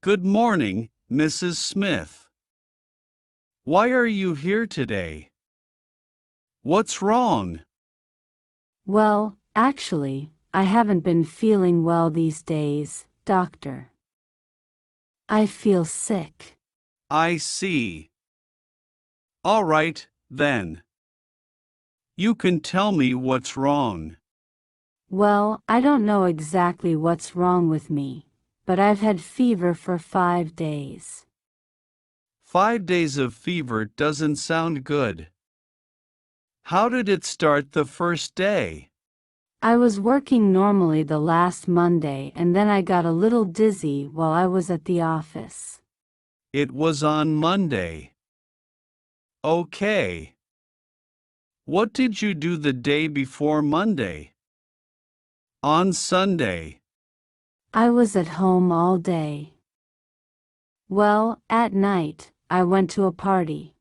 Good morning, Mrs. Smith. Why are you here today? What's wrong? Well, actually, I haven't been feeling well these days, doctor. I feel sick. I see. All right, then. You can tell me what's wrong. Well, I don't know exactly what's wrong with me, but I've had fever for 5 days. 5 days of fever doesn't sound good. How did it start the first day? I was working normally the last Monday and then I got a little dizzy while I was at the office. It was on Monday. Okay. What did you do the day before Monday? On Sunday. I was at home all day. Well, at night, I went to a party.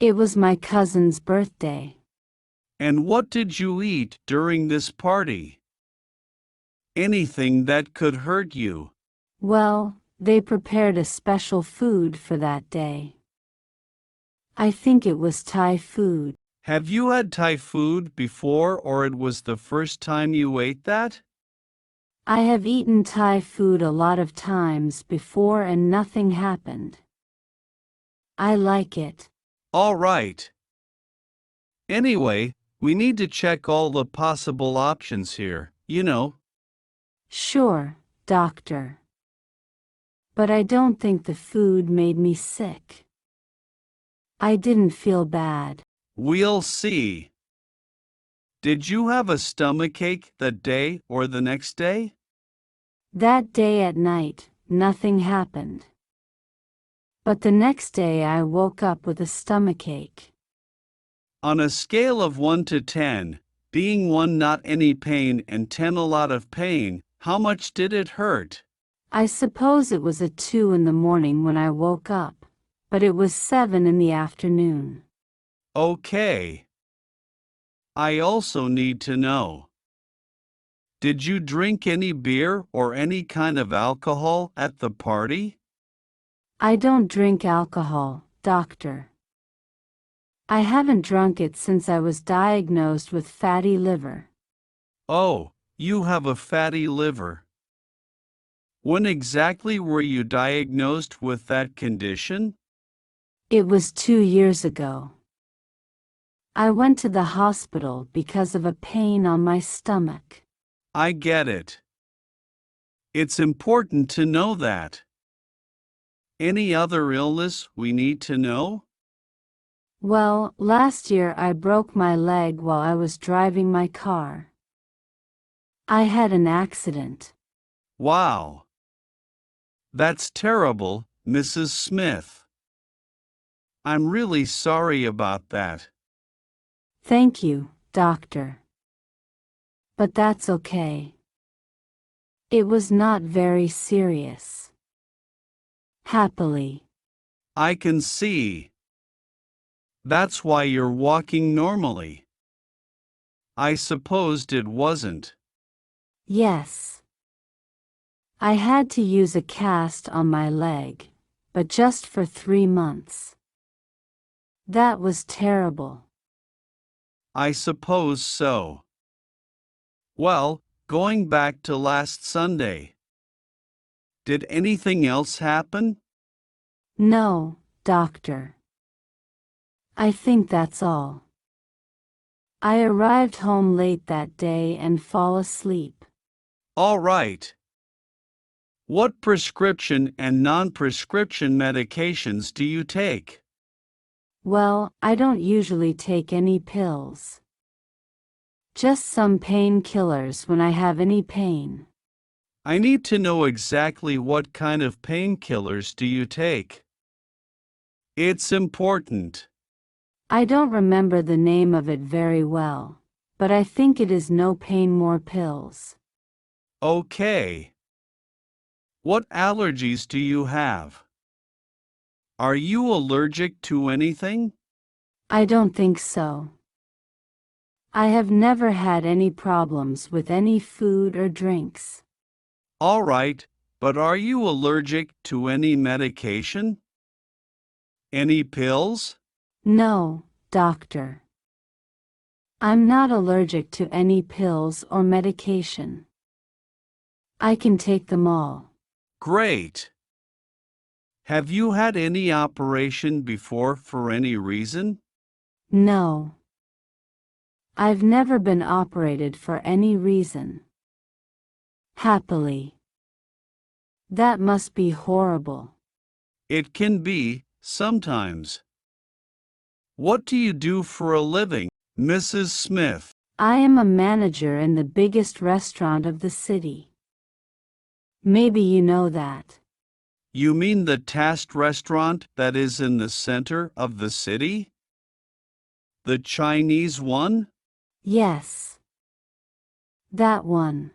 It was my cousin's birthday. And what did you eat during this party? Anything that could hurt you. Well, they prepared a special food for that day. I think it was Thai food. Have you had Thai food before or it was the first time you ate that? I have eaten Thai food a lot of times before and nothing happened. I like it. All right. Anyway, we need to check all the possible options here, Sure, doctor. But I don't think the food made me sick. I didn't feel bad. We'll see. Did you have a stomachache that day or the next day? That day at night, nothing happened. But the next day I woke up with a stomachache. On a scale of 1 to 10, being 1 not any pain and 10 a lot of pain, how much did it hurt? I suppose it was a 2 in the morning when I woke up, but it was 7 in the afternoon. Okay. I also need to know. Did you drink any beer or any kind of alcohol at the party? I don't drink alcohol, doctor. I haven't drunk it since I was diagnosed with fatty liver. Oh, you have a fatty liver. When exactly were you diagnosed with that condition? It was 2 years ago. I went to the hospital because of a pain on my stomach. I get it. It's important to know that. Any other illness we need to know? Well, last year I broke my leg while I was driving my car. I had an accident. Wow. That's terrible, Mrs. Smith. I'm really sorry about that. Thank you, doctor. But that's okay. It was not very serious. Happily. I can see. That's why you're walking normally. I supposed it wasn't. Yes. I had to use a cast on my leg, but just for 3 months. That was terrible. I suppose so. Well, going back to last Sunday. Did anything else happen? No, doctor. I think that's all. I arrived home late that day and fall asleep. All right. What prescription and non-prescription medications do you take? Well, I don't usually take any pills. Just some painkillers when I have any pain. I need to know exactly what kind of painkillers do you take. It's important. I don't remember the name of it very well, but I think it is no pain more pills. Okay. What allergies do you have? Are you allergic to anything? I don't think so. I have never had any problems with any food or drinks. All right, But are you allergic to any medication? Any pills? No, doctor. I'm not allergic to any pills or medication. I can take them all. Great. Have you had any operation before for any reason? No. I've never been operated for any reason. Happily. That must be horrible. It can be, sometimes. What do you do for a living, Mrs. Smith? I am a manager in the biggest restaurant of the city. Maybe you know that. You mean the Tast restaurant that is in the center of the city? The Chinese one? Yes. That one.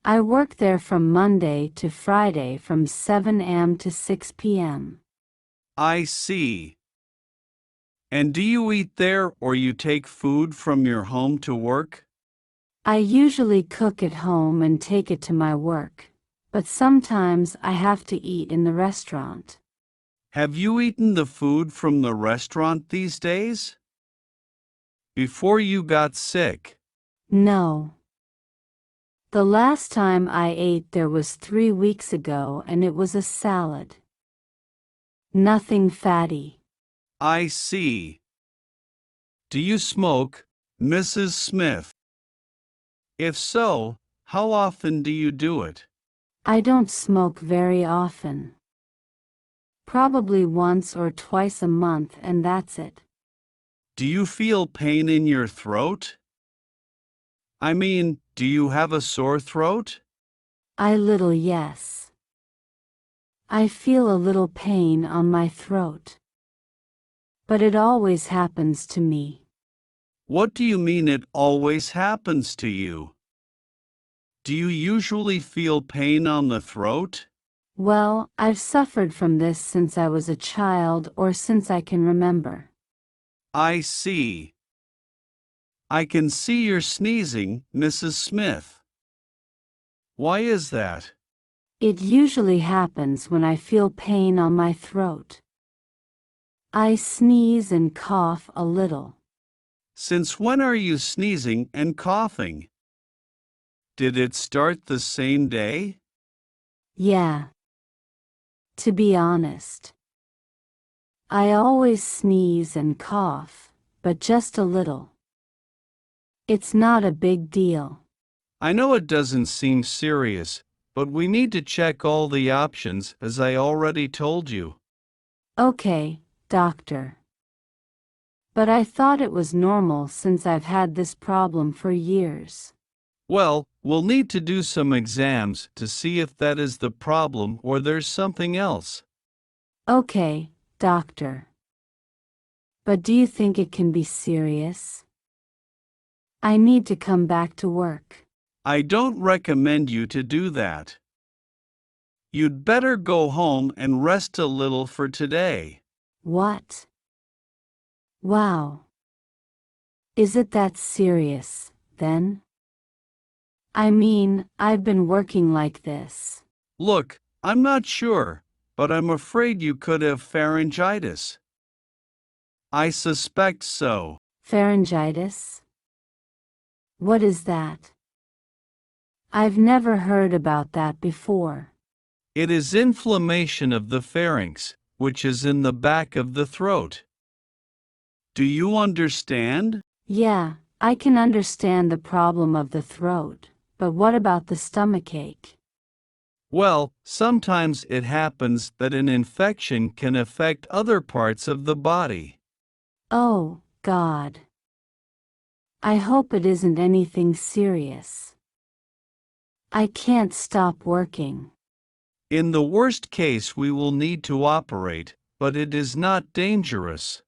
I work there from Monday to Friday from 7 a.m. to 6 p.m. I see. And do you eat there or you take food from your home to work? I usually cook at home and take it to my work, but sometimes I have to eat in the restaurant. Have you eaten the food from the restaurant these days? Before you got sick? No. The last time I ate there was 3 weeks ago and it was a salad. Nothing fatty. I see. Do you smoke, Mrs. Smith? If so, how often do you do it? I don't smoke very often. Probably once or twice a month and that's it. Do you feel pain in your throat? I mean, do you have a sore throat? Yes. I feel a little pain on my throat. But it always happens to me. What do you mean it always happens to you? Do you usually feel pain on the throat? Well, I've suffered from this since I was a child or since I can remember. I see. I can see you're sneezing, Mrs. Smith. Why is that? It usually happens when I feel pain on my throat. I sneeze and cough a little. Since when are you sneezing and coughing? Did it start the same day? Yeah. To be honest. I always sneeze and cough, but just a little. It's not a big deal. I know it doesn't seem serious, but we need to check all the options as I already told you. Okay, doctor. But I thought it was normal since I've had this problem for years. Well, we'll need to do some exams to see if that is the problem or there's something else. Okay, doctor. But do you think it can be serious? I need to come back to work. I don't recommend you to do that. You'd better go home and rest a little for today. What? Wow. Is it that serious, then? I mean, I've been working like this. Look, I'm not sure, but I'm afraid you could have pharyngitis. I suspect so. Pharyngitis? What is that? I've never heard about that before. It is inflammation of the pharynx, which is in the back of the throat. Do you understand? Yeah, I can understand the problem of the throat, but what about the stomachache? Well, sometimes it happens that an infection can affect other parts of the body. Oh, God. I hope it isn't anything serious. I can't stop working. In the worst case, we will need to operate, but it is not dangerous.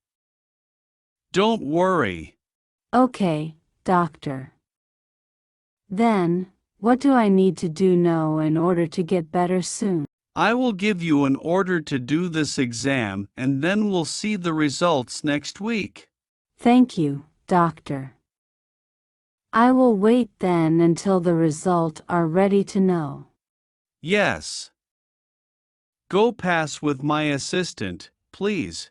Don't worry. Okay, doctor. Then, what do I need to do now in order to get better soon? I will give you an order to do this exam and then we'll see the results next week. Thank you, doctor. I will wait then until the results are ready to know. Yes. Go pass with my assistant, please.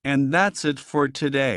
And that's it for today.